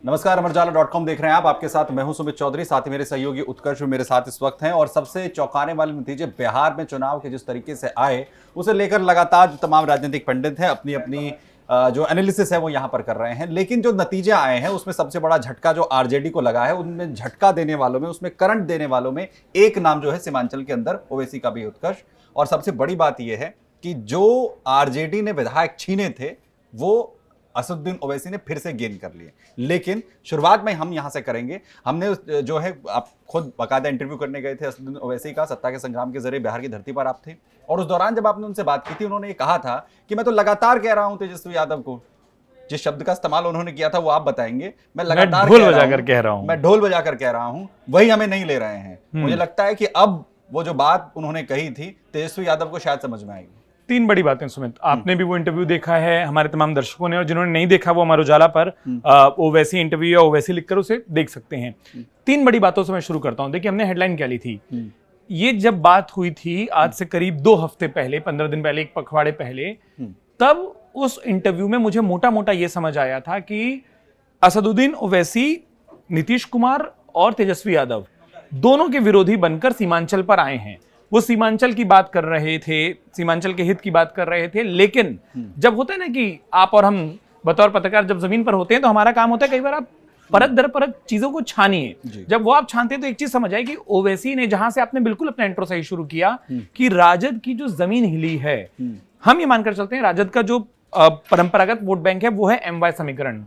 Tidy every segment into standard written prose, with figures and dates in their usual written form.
नमस्कार, अमरजाला.com देख रहे हैं आप। आपके साथ मैं हूं सुमित चौधरी, साथ ही मेरे सहयोगी उत्कर्ष मेरे साथ इस वक्त हैं। और सबसे चौंकाने वाले नतीजे बिहार में चुनाव के जिस तरीके से आए, उसे लेकर लगातार जो तमाम राजनीतिक पंडित हैं अपनी अपनी जो एनालिसिस है वो यहां पर कर रहे हैं। लेकिन जो नतीजे आए हैं उसमें सबसे बड़ा झटका जो आरजेडी को लगा है, उनमें झटका देने वालों में, उसमें करंट देने वालों में एक नाम जो है सीमांचल के अंदर ओवैसी का भी, उत्कर्ष। और सबसे बड़ी बात यह है कि जो आरजेडी ने विधायक छीने थे वो असदुद्दीन ओवैसी ने फिर से गेन कर लिए। लेकिन शुरुआत में हम यहां से करेंगे, हमने जो है आप खुद बाकायदा इंटरव्यू करने गए थे असदुद्दीन ओवैसी का, सत्ता के संग्राम के जरिए बिहार की धरती पर आप थे। और उस दौरान जब आपने उनसे बात की थी, उन्होंने ये कहा था कि मैं तो लगातार कह रहा हूं तेजस्वी यादव को, जिस शब्द का इस्तेमाल उन्होंने किया था वो आप बताएंगे, मैं लगातार ढोल बजाकर कह रहा हूं, मैं ढोल बजाकर कह रहा हूं, वही हमें नहीं ले रहे हैं। मुझे लगता है कि अब वो जो बात उन्होंने कही थी तेजस्वी यादव को शायद समझ में आएगी। तीन बड़ी बातें सुमित, आपने भी वो इंटरव्यू देखा है, हमारे तमाम दर्शकों ने, और जिन्होंने नहीं देखा वो अमर उजाला पर ओवैसी इंटरव्यू या ओवैसी लिखकर उसे देख सकते हैं। तीन बड़ी बातों से मैं शुरू करता हूं। देखिए, हमने हेडलाइन क्या ली थी, ये जब बात हुई थी आज से करीब 2 हफ्ते पहले, 15 दिन पहले, एक पखवाड़े पहले, तब उस इंटरव्यू में मुझे मोटा मोटा ये समझ आया था कि असदुद्दीन ओवैसी, नीतीश कुमार और तेजस्वी यादव दोनों के विरोधी बनकर सीमांचल पर आए हैं। वो सीमांचल की बात कर रहे थे, सीमांचल के हित की बात कर रहे थे। लेकिन जब होता है ना कि आप और हम बतौर पत्रकार जब जमीन पर होते हैं तो हमारा काम होता है कई बार आप परत दर परत चीजों को छानिए। जब वो आप छानते हैं तो एक चीज समझ आए कि ओवैसी ने, जहां से आपने बिल्कुल अपना इंट्रो सही शुरू किया कि राजद की जो जमीन हिली है, हम ये मानकर चलते हैं राजद का जो परंपरागत वोट बैंक है वो है MY समीकरण,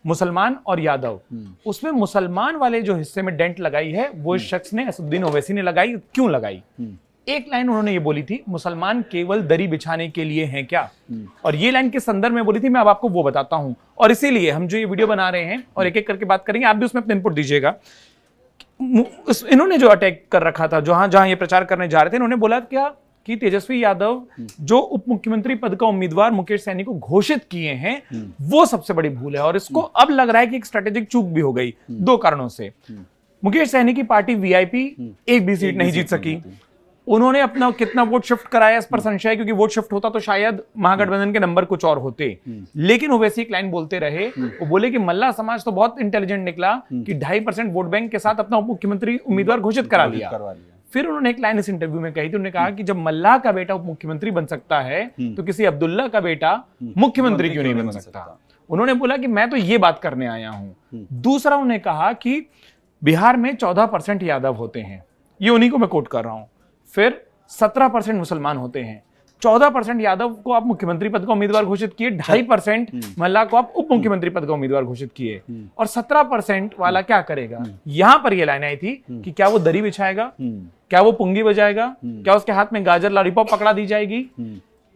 मुसलमान और यादव। उसमें मुसलमान वाले जो हिस्से में डेंट लगाई है वो इस शख्स ने, असदुद्दीन ओवैसी ने लगाई। क्यों लगाई? एक लाइन उन्होंने ये बोली थी, मुसलमान केवल दरी बिछाने के लिए हैं क्या? और ये लाइन के संदर्भ में बोली थी, मैं अब आपको वो बताता हूं। और इसीलिए हम जो ये वीडियो बना रहे हैं और एक एक करके बात करेंगे, आप भी उसमें अपने इनपुट दीजिएगा। इन्होंने जो अटैक कर रखा था, जहां जहां ये प्रचार करने जा रहे थे, इन्होंने बोला क्या कि तेजस्वी यादव जो उप मुख्यमंत्री पद का उम्मीदवार मुकेश सहनी को घोषित किए हैं, वो सबसे बड़ी भूल है। और इसको अब लग रहा है कि एक स्ट्रेटेजिक चूक भी हो गई 2 कारणों से। मुकेश सहनी की पार्टी वीआईपी एक भी सीट नहीं जीत सकी। उन्होंने अपना कितना वोट शिफ्ट कराया इस पर संशय है, क्योंकि वोट शिफ्ट होता तो शायद महागठबंधन के नंबर कुछ और होते। लेकिन ओवैसी एक लाइन बोलते रहे, वो बोले कि मल्ला समाज तो बहुत इंटेलिजेंट निकला कि 2.5% वोट बैंक के साथ अपना उप मुख्यमंत्री उम्मीदवार घोषित करा लिया। फिर उन्होंने एक लाइन इस इंटरव्यू में कही थी, उन्होंने कहा कि जब मल्लाह का बेटा उप मुख्यमंत्री बन सकता है तो किसी अब्दुल्ला का बेटा मुख्यमंत्री क्यों नहीं बन सकता? उन्होंने बोला कि मैं तो ये बात करने आया हूं। दूसरा, उन्होंने कहा कि बिहार में 14% यादव होते हैं, ये उन्हीं को मैं कोट कर रहा हूं। फिर 17% मुसलमान होते हैं, 14% यादव को आप मुख्यमंत्री पद का उम्मीदवार घोषित किए, 2.5% मल्ला को आप उप मुख्यमंत्री पद का उम्मीदवार घोषित किए, और 17% वाला क्या करेगा? यहां पर यह लाइन आई थी कि क्या वो दरी बिछाएगा, क्या वो पुंगी बजाएगा, क्या उसके हाथ में गाजर लॉलीपॉप पकड़ा दी जाएगी?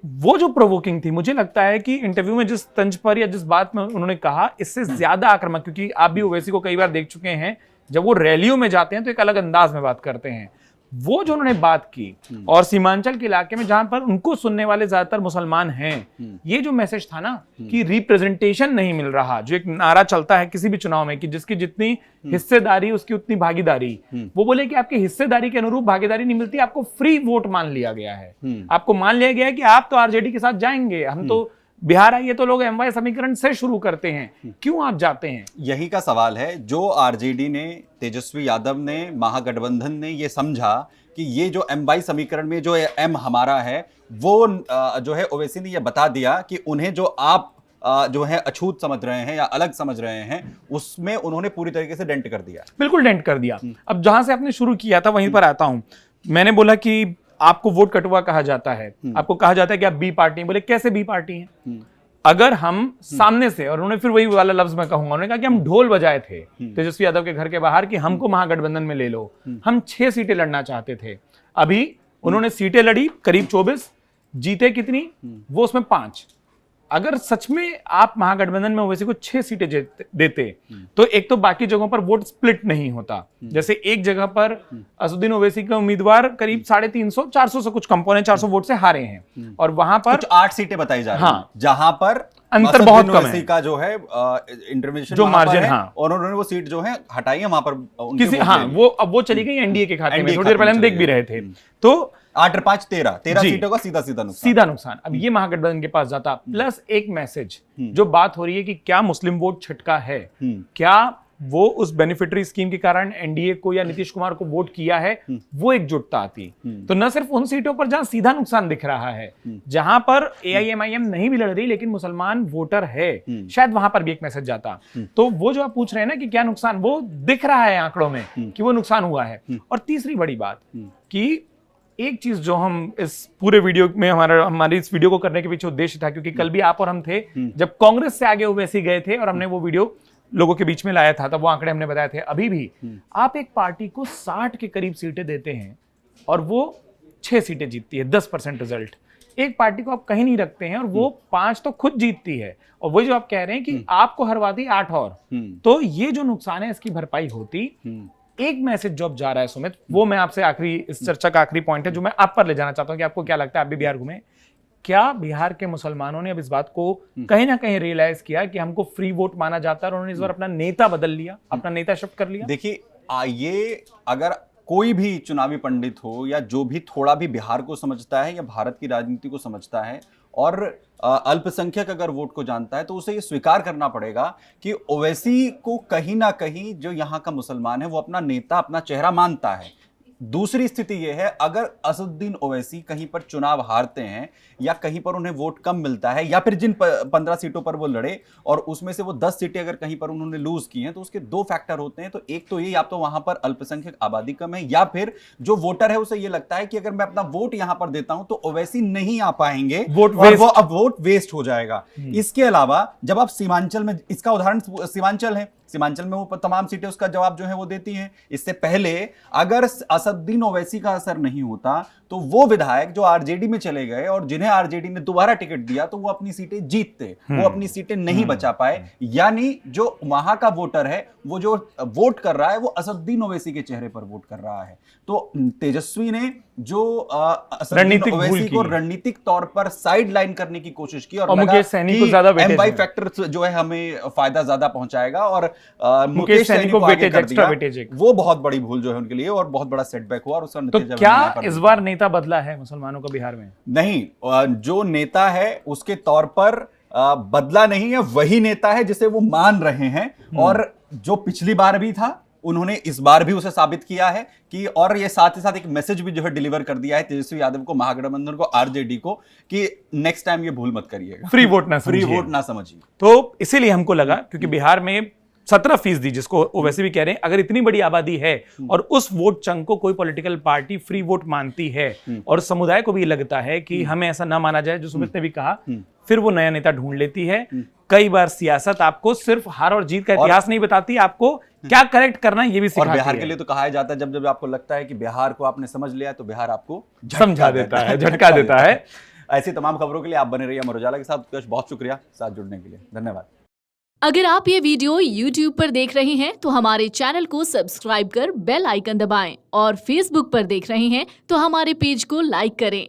वो जो प्रोवोकिंग थी, मुझे लगता है कि इंटरव्यू में जिस तंज पर या जिस बात में उन्होंने कहा, इससे ज्यादा आक्रामक, क्योंकि आप भी ओवैसी को कई बार देख चुके हैं, जब वो रैलियों में जाते हैं तो एक अलग अंदाज में बात करते हैं। वो जो उन्होंने बात की, और सीमांचल के इलाके में जहां पर उनको सुनने वाले ज्यादातर मुसलमान हैं, ये जो मैसेज था ना कि रिप्रेजेंटेशन नहीं मिल रहा, जो एक नारा चलता है किसी भी चुनाव में कि जिसकी जितनी हिस्सेदारी उसकी उतनी भागीदारी, वो बोले कि आपकी हिस्सेदारी के अनुरूप भागीदारी नहीं मिलती, आपको फ्री वोट मान लिया गया है। आपको मान लिया गया है कि आप तो आरजेडी के साथ जाएंगे, हम तो बिहार आइए तो लोग MY समीकरण से शुरू करते हैं, क्यों आप जाते हैं? यही का सवाल है। जो आरजेडी ने, तेजस्वी यादव ने, महागठबंधन ने ये समझा कि ये जो MY समीकरण में जो M हमारा है, वो जो है ओवैसी ने ये बता दिया कि उन्हें जो आप जो है अछूत समझ रहे हैं या अलग समझ रहे हैं, उसमें उन्होंने पूरी तरीके से डेंट कर दिया। बिल्कुल डेंट कर दिया। अब जहां से आपने शुरू किया था वहीं पर आता हूं। मैंने बोला कि आपको वोट कटुआ कहा जाता है, आपको कहा जाता है कि आप बी पार्टी हैं। बोले कैसे बी पार्टी हैं? अगर हम सामने से, और उन्होंने फिर वही वाला लफ्ज मैं कहूंगा, उन्होंने कहा कि हम ढोल बजाए थे तेजस्वी यादव के घर के बाहर कि हमको महागठबंधन में ले लो। हम 6 सीटें लड़ना चाहते थे। अभी उन्होंने सीटें लड़ी करीब 24, जीते कितनी? वो उसमें 5। अगर सच में आप महागठबंधन में ओवैसी को 6 सीटें देते तो एक तो बाकी जगहों पर वोट स्प्लिट नहीं होता। जैसे एक जगह पर असदुद्दीन ओवैसी के उम्मीदवार करीब 350 400 से कुछ कम, 400 वोट से हारे हैं, और वहां पर कुछ 8 सीटें बताई जा रही हैं, जहां पर अंतर बहुत कम है का जो है इंटरवेंशन जो मार्जिन, और उन्होंने वो सीट जो है हटाई है वहां पर किसी, वो अब वो चली गई एनडीए के खाते में। थोड़ी देर पहले हम देख भी रहे थे। तो 8 और 5 13 जी। सीटों का सीधा सीधा नुकसान। सीधा नुकसान। अब ये महागठबंधन के पास जाता, प्लस एक मैसेज जो बात हो रही है कि क्या मुस्लिम वोट छटका है, क्या वो उस बेनिफिटरी स्कीम के कारण एनडीए को या नीतीश कुमार को वोट किया है, वो एकजुटता आती। तो न सिर्फ उन सीटों पर जहां सीधा नुकसान दिख रहा है, जहां पर एआईएमआईएम नहीं भी लड़ रही लेकिन मुसलमान वोटर है, शायद वहां पर भी एक मैसेज जाता। तो वो जो आप पूछ रहे हैं ना कि क्या नुकसान, वो दिख रहा है आंकड़ों में कि वो नुकसान हुआ है। और तीसरी बड़ी बात कि एक चीज जो हम इस पूरे वीडियो में हमारी इस वीडियो को करने के पीछे उद्देश्य था, क्योंकि कल भी आप और हम थे जब कांग्रेस से आगे ओवैसी गए थे और हमने वो वीडियो लोगों के बीच में लाया था, तब वो आंकड़े हमने बताए थे। अभी भी आप एक पार्टी को 60 के करीब सीटें देते हैं और वो 6 सीटें जीतती है, 10% रिजल्ट। एक पार्टी को आप कहीं नहीं रखते हैं और वो 5 तो खुद जीतती है, और वही जो आप कह रहे हैं कि आपको हरवाती 8 और, तो ये जो नुकसान है इसकी भरपाई होती। एक मैसेज जो अब जा रहा है सुमित, वो मैं आपसे आखिरी, इस चर्चा का आखिरी पॉइंट है जो मैं आप पर ले जाना चाहता हूं कि आपको क्या लगता है, आप भी बिहार घूमे, क्या बिहार के मुसलमानों ने अब इस बात को कहीं ना कहीं रियलाइज किया कि हमको फ्री वोट माना जाता है और उन्होंने इस बार अपना नेता बदल लिया, अपना नेता शिफ्ट कर लिया? देखिए, ये अगर कोई भी चुनावी पंडित हो या जो भी थोड़ा भी बिहार को समझता है या भारत की राजनीति को समझता है और अल्पसंख्यक अगर वोट को जानता है, तो उसे ये स्वीकार करना पड़ेगा कि ओवैसी को कहीं ना कहीं जो यहाँ का मुसलमान है वो अपना नेता, अपना चेहरा मानता है। दूसरी स्थिति यह है, अगर असदुद्दीन ओवैसी कहीं पर चुनाव हारते हैं या कहीं पर उन्हें वोट कम मिलता है, या फिर जिन 15 सीटों पर वो लड़े और उसमें से वो 10 सीटें अगर कहीं पर उन्होंने लूज की हैं, तो उसके 2 फैक्टर होते हैं। तो एक तो ये, या तो वहां पर अल्पसंख्यक आबादी कम है, या फिर जो वोटर है उसे ये लगता है कि अगर मैं अपना वोट यहां पर देता हूं तो ओवैसी नहीं आ पाएंगे, अब वोट वेस्ट हो जाएगा। इसके अलावा जब आप सीमांचल में, इसका उदाहरण सीमांचल है, सीमांचल में वो तमाम सीटें उसका जवाब जो है वो देती हैं। इससे पहले अगर असदुद्दीन ओवैसी का असर नहीं होता तो वो विधायक जो आरजेडी में चले गए और जिन्हें आरजेडी ने दोबारा टिकट दिया, तो वो अपनी सीटें जीतते, वो अपनी सीटें नहीं बचा पाए। यानी जो वहां का वोटर है, वो जो वोट कर रहा है वो असदुद्दीन ओवैसी के चेहरे पर वोट कर रहा है। तो तेजस्वी ने जो असदुद्दीन ओवैसी को रणनीतिक तौर पर साइड लाइन करने की कोशिश की और मुकेश सैनी को ज्यादा वेटेज एमवाई फैक्टर जो है हमें फायदा ज्यादा पहुंचाएगा, और मुकेश सैनी को आगे कर दिया, वो बहुत बड़ी भूल जो है उनके लिए और बहुत बड़ा सेटबैक हुआ। और उसका नतीजा तो क्या इस बार नेता बदला है मुसलमानों का बिहार में? नहीं, जो नेता है उसके तौर पर बदला नहीं है, वही नेता है जिसे वो मान रहे हैं। और जो पिछली बार भी था, उन्होंने इस बार भी उसे साबित किया है कि, और ये साथ ही साथ एक मैसेज भी जो है डिलीवर कर दिया है तेजस्वी यादव को, महागठबंधन को, आरजेडी को, कि नेक्स्ट टाइम ये भूल मत करिएगा, फ्री वोट ना समझिए। तो इसीलिए हमको लगा, क्योंकि बिहार में 17% जिसको वो वैसे भी कह रहे हैं, अगर इतनी बड़ी आबादी है और उस वोट चंक को कोई पॉलिटिकल पार्टी फ्री वोट मानती है और समुदाय को भी लगता है कि हमें ऐसा ना माना जाए, जो सुमित ने भी कहा, फिर वो नया नेता ढूंढ लेती है। कई बार सियासत आपको सिर्फ हार और जीत का इतिहास नहीं बताती, आपको क्या करेक्ट करना है ये भी सिखाती है। और बिहार के लिए तो कहा जाता है, जब जब आपको लगता है कि बिहार को आपने समझ लिया, तो बिहार आपको समझा देता है, झटका देता है। ऐसी तमाम खबरों के लिए आप बने रहिए अमर उजाला के साथ। उत्कर्ष, बहुत शुक्रिया साथ जुड़ने के लिए, धन्यवाद। अगर आप ये वीडियो YouTube पर देख रहे हैं तो हमारे चैनल को सब्सक्राइब कर बेल आइकन दबाएं, और Facebook पर देख रहे हैं तो हमारे पेज को लाइक करें।